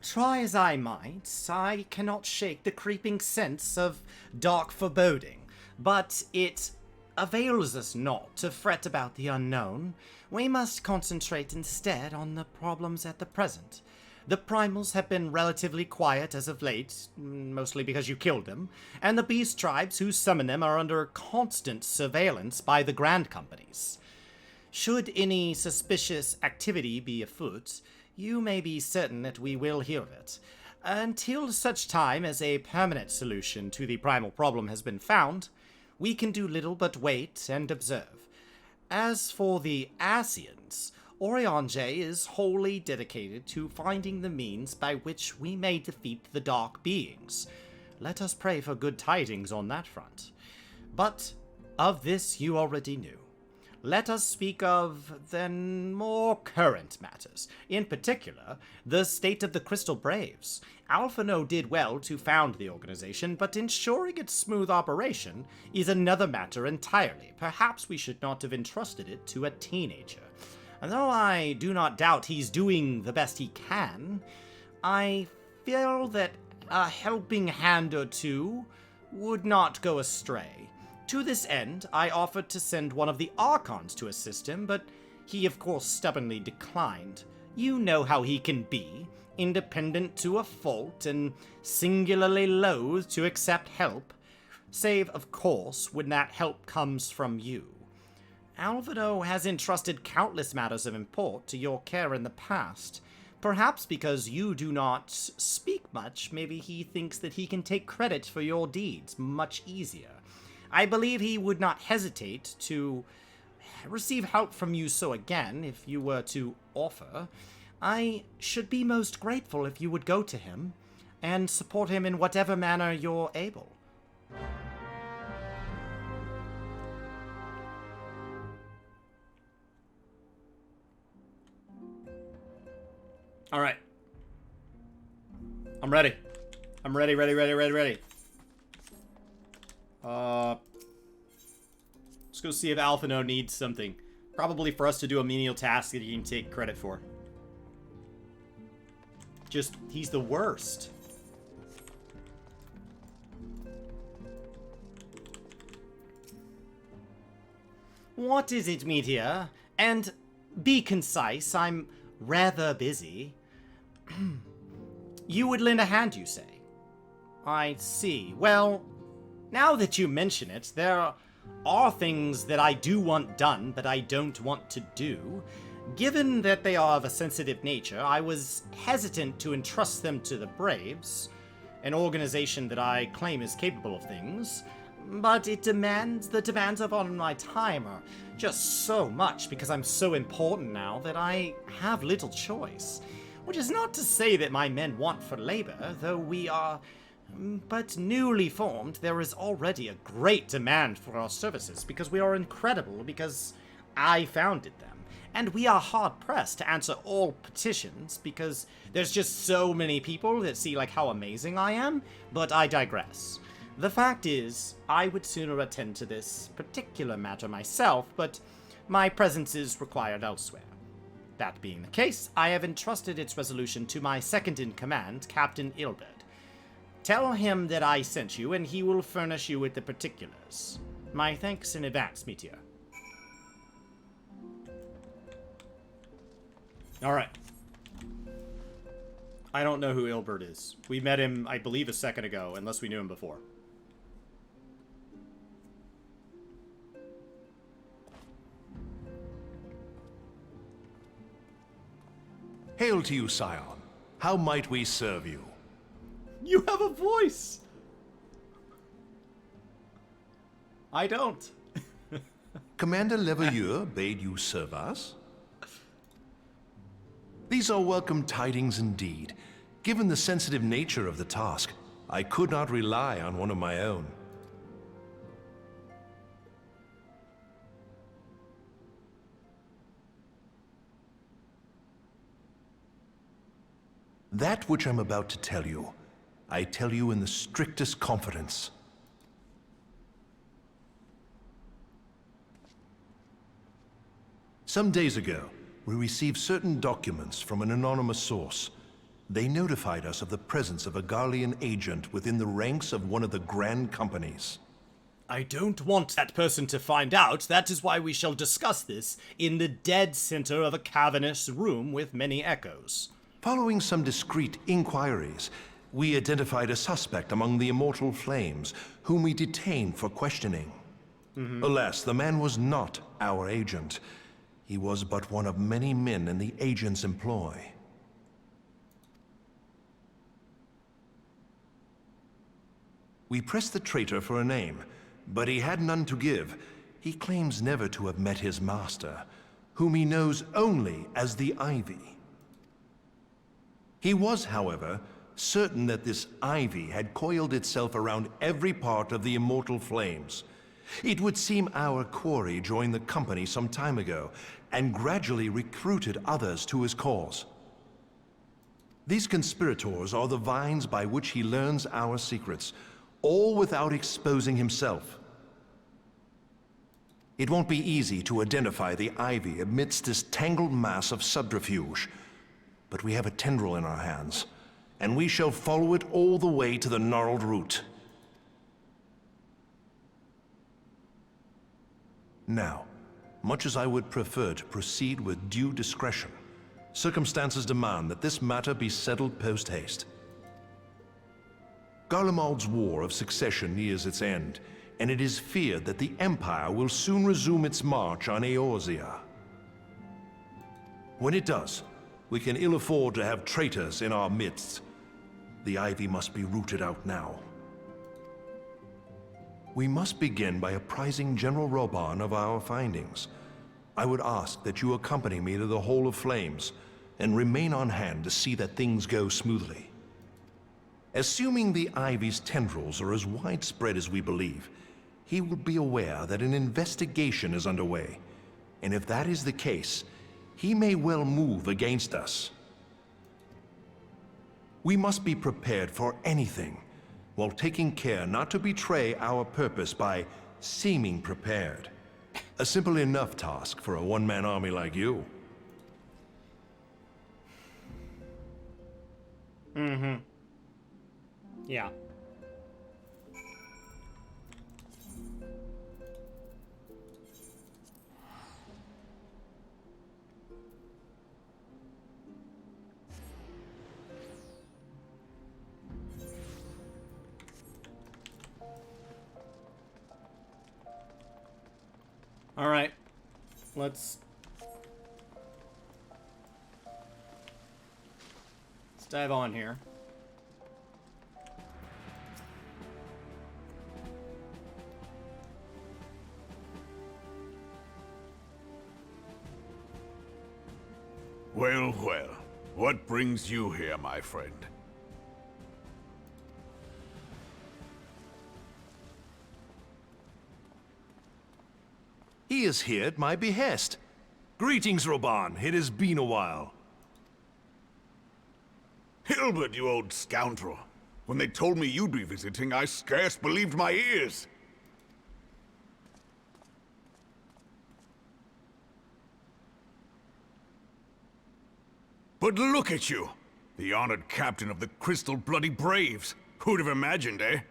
Try as I might, I cannot shake the creeping sense of dark foreboding, but it avails us not to fret about the unknown. We must concentrate instead on the problems at the present. The primals have been relatively quiet as of late, mostly because you killed them, and the beast tribes who summon them are under constant surveillance by the Grand Companies. Should any suspicious activity be afoot, you may be certain that we will hear of it. Until such time as a permanent solution to the primal problem has been found, we can do little but wait and observe. As for the Asians, Orionje is wholly dedicated to finding the means by which we may defeat the Dark Beings. Let us pray for good tidings on that front. But of this you already knew. Let us speak of, then, more current matters. In particular, the state of the Crystal Braves. Alphino did well to found the organization, but ensuring its smooth operation is another matter entirely. Perhaps we should not have entrusted it to a teenager. And though I do not doubt he's doing the best he can, I feel that a helping hand or two would not go astray. To this end, I offered to send one of the Archons to assist him, but he of course stubbornly declined. You know how he can be, independent to a fault and singularly loath to accept help, save, of course, when that help comes from you. Alvaro has entrusted countless matters of import to your care in the past. Perhaps because you do not speak much, maybe he thinks that he can take credit for your deeds much easier. I believe he would not hesitate to receive help from you so again, if you were to offer. I should be most grateful if you would go to him and support him in whatever manner you're able. All right. I'm ready. I'm ready. Let's go see if Alphino needs something. Probably for us to do a menial task that he can take credit for. Just, he's the worst. What is it, Meteor? And be concise, I'm rather busy. You would lend a hand, you say? I see. Well, now that you mention it, there are things that I do want done, but I don't want to do. Given that they are of a sensitive nature, I was hesitant to entrust them to the Braves, an organization that I claim is capable of things, but the demands upon my time are just so much because I'm so important now that I have little choice. Which is not to say that my men want for labor, though we are but newly formed. There is already a great demand for our services because we are incredible, because I founded them. And we are hard-pressed to answer all petitions because there's just so many people that see like how amazing I am, but I digress. The fact is, I would sooner attend to this particular matter myself, but my presence is required elsewhere. That being the case, I have entrusted its resolution to my second-in-command, Captain Ilbert. Tell him that I sent you, and he will furnish you with the particulars. My thanks in advance, Meteor. Alright. I don't know who Ilbert is. We met him, I believe, a second ago, unless we knew him before. Hail to you, Scion. How might we serve you? You have a voice! I don't. Commander Leveilleur bade you serve us? These are welcome tidings indeed. Given the sensitive nature of the task, I could not rely on one of my own. That which I'm about to tell you, I tell you in the strictest confidence. Some days ago, we received certain documents from an anonymous source They notified us of the presence of a Garlean agent within the ranks of one of the Grand Companies. I don't want that person to find out. That is why we shall discuss this in the dead center of a cavernous room with many echoes. Following some discreet inquiries, we identified a suspect among the Immortal Flames, whom we detained for questioning. Alas, the man was not our agent. He was but one of many men in the agent's employ. We pressed the traitor for a name, but he had none to give. He claims never to have met his master, whom he knows only as the Ivy. He was, however, certain that this Ivy had coiled itself around every part of the Immortal Flames. It would seem our quarry joined the company some time ago, and gradually recruited others to his cause. These conspirators are the vines by which he learns our secrets, all without exposing himself. It won't be easy to identify the Ivy amidst this tangled mass of subterfuge, but we have a tendril in our hands, and we shall follow it all the way to the gnarled root. Now, much as I would prefer to proceed with due discretion, circumstances demand that this matter be settled post-haste. Garlemald's War of Succession nears its end, and it is feared that the Empire will soon resume its march on Eorzea. When it does, we can ill afford to have traitors in our midst. The Ivy must be rooted out now. We must begin by apprising General Roban of our findings. I would ask that you accompany me to the Hall of Flames, and remain on hand to see that things go smoothly. Assuming the Ivy's tendrils are as widespread as we believe, he will be aware that an investigation is underway, and if that is the case, he may well move against us. We must be prepared for anything, while taking care not to betray our purpose by seeming prepared. A simple enough task for a one-man army like you. Yeah. All right. Let's dive on here. Well, well. What brings you here, my friend? He is here at my behest. Greetings, Roban. It has been a while. Hilbert, you old scoundrel. When they told me you'd be visiting, I scarce believed my ears. But look at you! The honored captain of the Crystal Bloody Braves. Who'd have imagined, eh?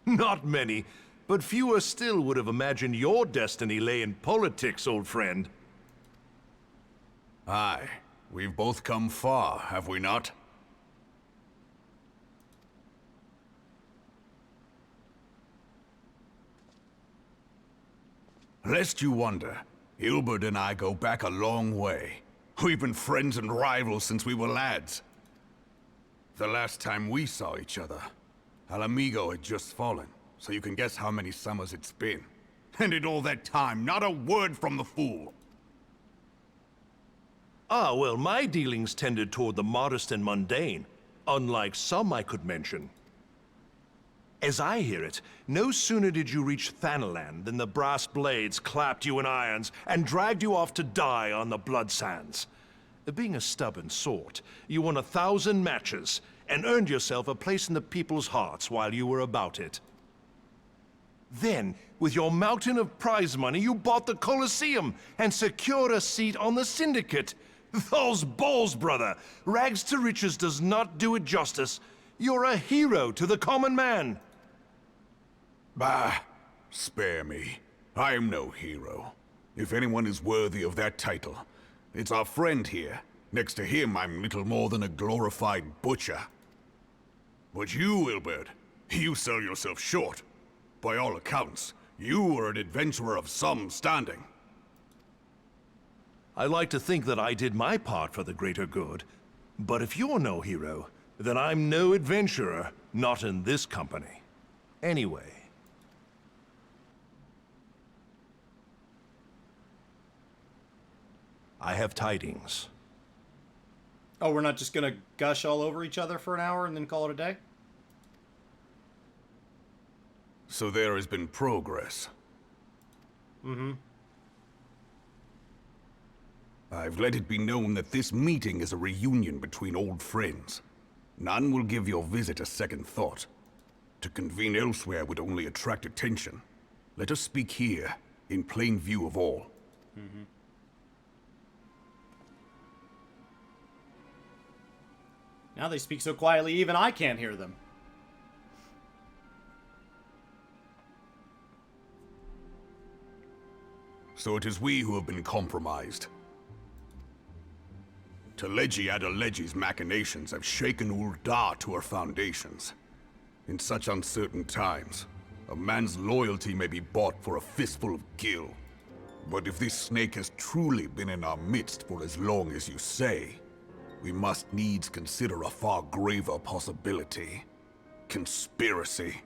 Not many, but fewer still would have imagined your destiny lay in politics, old friend. Aye. We've both come far, have we not? Lest you wonder, Hilbert and I go back a long way. We've been friends and rivals since we were lads. The last time we saw each other, Alamigo had just fallen, so you can guess how many summers it's been. And in all that time, not a word from the fool. Ah, well, my dealings tended toward the modest and mundane, unlike some I could mention. As I hear it, no sooner did you reach Thanalan than the brass blades clapped you in irons and dragged you off to die on the blood sands. Being a stubborn sort, you won 1,000 matches and earned yourself a place in the people's hearts while you were about it. Then, with your mountain of prize money, you bought the Colosseum and secured a seat on the Syndicate. Those balls, brother! Rags to riches does not do it justice. You're a hero to the common man. Bah, spare me. I am no hero. If anyone is worthy of that title, it's our friend here. Next to him, I'm little more than a glorified butcher. But you, Ilbert, you sell yourself short. By all accounts, you are an adventurer of some standing. I like to think that I did my part for the greater good. But if you're no hero, then I'm no adventurer, not in this company. Anyway. I have tidings. Oh, we're not just gonna gush all over each other for an hour and then call it a day? So there has been progress. Mm-hmm. I've let it be known that this meeting is a reunion between old friends. None will give your visit a second thought. To convene elsewhere would only attract attention. Let us speak here, in plain view of all. Mm-hmm. Now they speak so quietly, even I can't hear them. So it is we who have been compromised. Teleji Adeleji's machinations have shaken Ul'dah to her foundations. In such uncertain times, a man's loyalty may be bought for a fistful of gil. But if this snake has truly been in our midst for as long as you say, we must needs consider a far graver possibility. Conspiracy.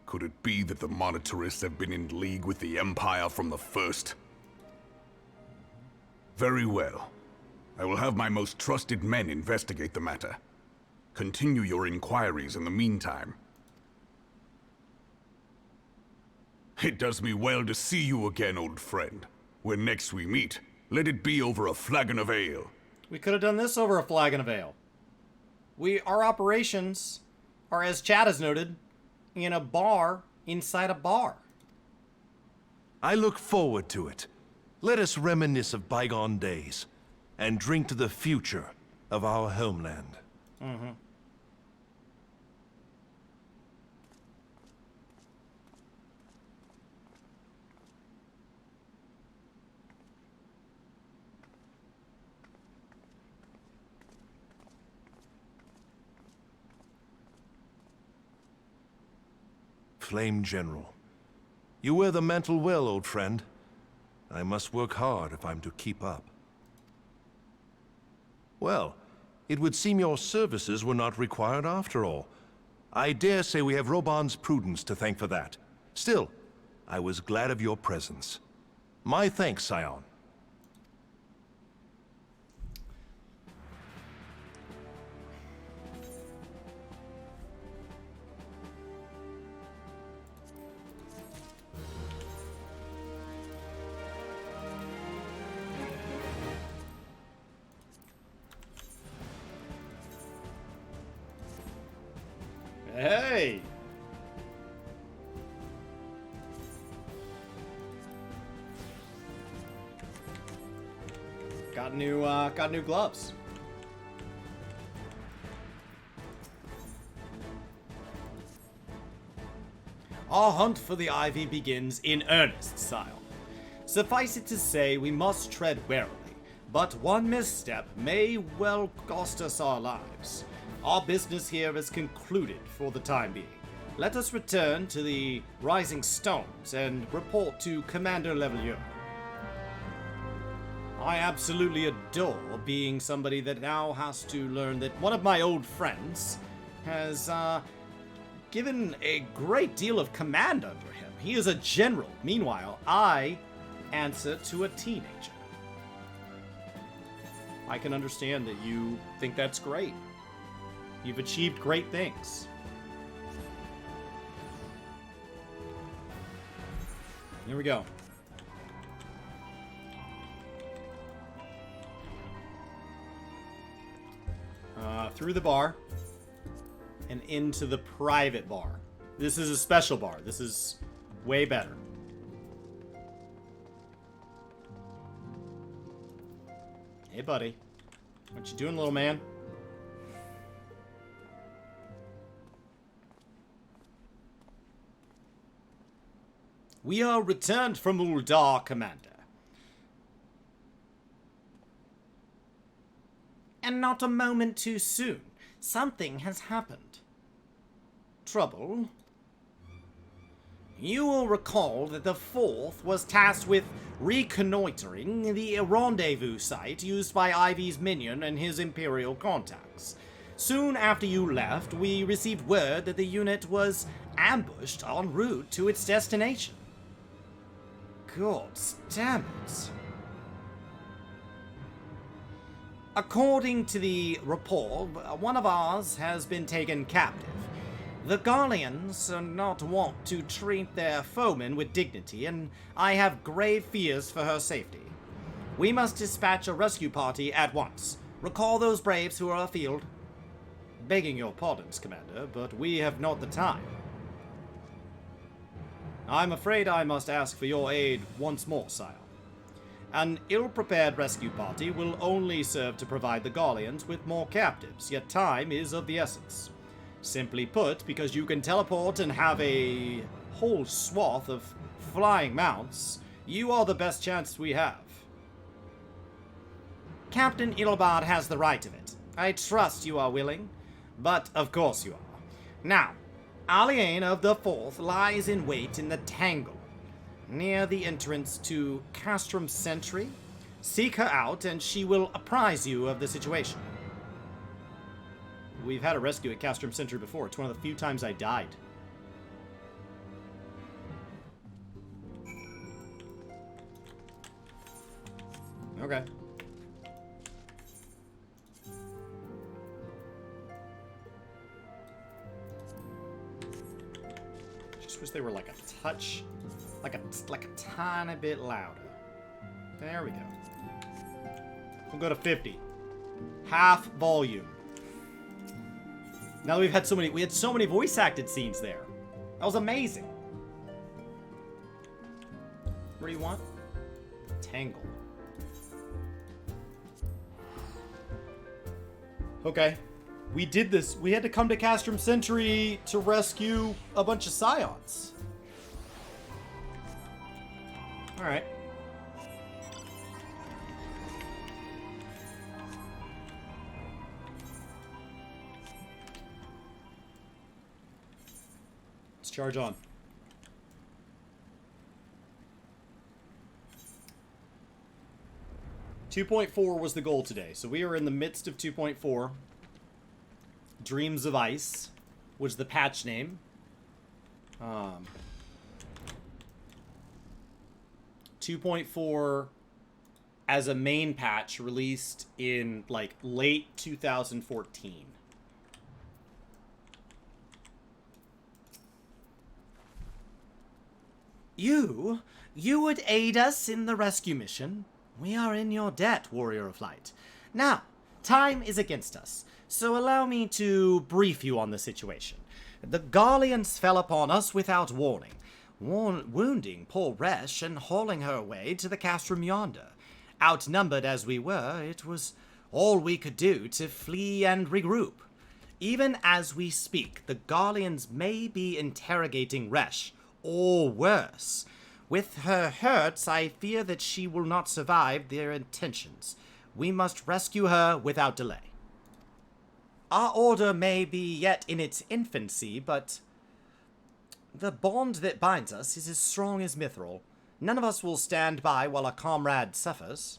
Could it be that the monetarists have been in league with the Empire from the first? Very well. I will have my most trusted men investigate the matter. Continue your inquiries in the meantime. It does me well to see you again, old friend. When next we meet, let it be over a flagon of ale. We could have done this over a flagon of ale. Our operations are, as Chad has noted, in a bar inside a bar. I look forward to it. Let us reminisce of bygone days and drink to the future of our homeland. Mm-hmm. Flame General. You wear the mantle well, old friend. I must work hard if I'm to keep up. Well, it would seem your services were not required after all. I dare say we have Roban's prudence to thank for that. Still, I was glad of your presence. My thanks, Scion. Hey! Got new gloves. Our hunt for the ivy begins in earnest, Scion. Suffice it to say, we must tread warily, but one misstep may well cost us our lives. Our business here is concluded for the time being. Let us return to the Rising Stones and report to Commander Levelier. I absolutely adore being somebody that now has to learn that one of my old friends has given a great deal of command under him. He is a general. Meanwhile, I answer to a teenager. I can understand that you think that's great. You've achieved great things. Here we go. Through the bar and into the private bar. This is a special bar. This is way better. Hey, buddy. What you doing, little man? We are returned from Uldar, Commander. And not a moment too soon. Something has happened. Trouble? You will recall that the 4th was tasked with reconnoitering the rendezvous site used by Ivy's minion and his Imperial contacts. Soon after you left, we received word that the unit was ambushed en route to its destination. God damn it. According to the report, one of ours has been taken captive. The Garleans are not wont to treat their foemen with dignity, and I have grave fears for her safety. We must dispatch a rescue party at once. Recall those braves who are afield. Begging your pardons, Commander, but we have not the time. I'm afraid I must ask for your aid once more, sire. An ill-prepared rescue party will only serve to provide the Garleans with more captives, yet time is of the essence. Simply put, because you can teleport and have a whole swath of flying mounts, you are the best chance we have. Captain Ilbard has the right of it. I trust you are willing, but of course you are. Now, Aliane of the 4th lies in wait in the Tangle, near the entrance to Castrum Sentry. Seek her out, and she will apprise you of the situation. We've had a rescue at Castrum Sentry before. It's one of the few times I died. Okay. Just wish they were like a touch, like a tiny bit louder. There we go. We'll go to 50. Half volume. Now we had so many voice acted scenes there. That was amazing. What do you want? Tangle. Okay. We did this. We had to come to Castrum Sentry to rescue a bunch of Scions. Alright. Let's charge on. .4 was the goal today, so we are in the midst of 2.4. Dreams of Ice was the patch name. 2.4 as a main patch released in like late 2014. You would aid us in the rescue mission? We are in your debt, Warrior of Light. Now, time is against us, so allow me to brief you on the situation. The Garleans fell upon us without warning, wounding poor Resh and hauling her away to the castrum yonder. Outnumbered as we were, it was all we could do to flee and regroup. Even as we speak, the Garleans may be interrogating Resh, or worse. With her hurts, I fear that she will not survive their intentions. We must rescue her without delay. Our order may be yet in its infancy, but the bond that binds us is as strong as mithril. None of us will stand by while a comrade suffers.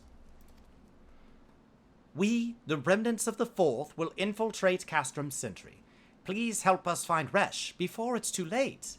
We, the remnants of the 4th, will infiltrate Castrum Sentry. Please help us find Resh before it's too late.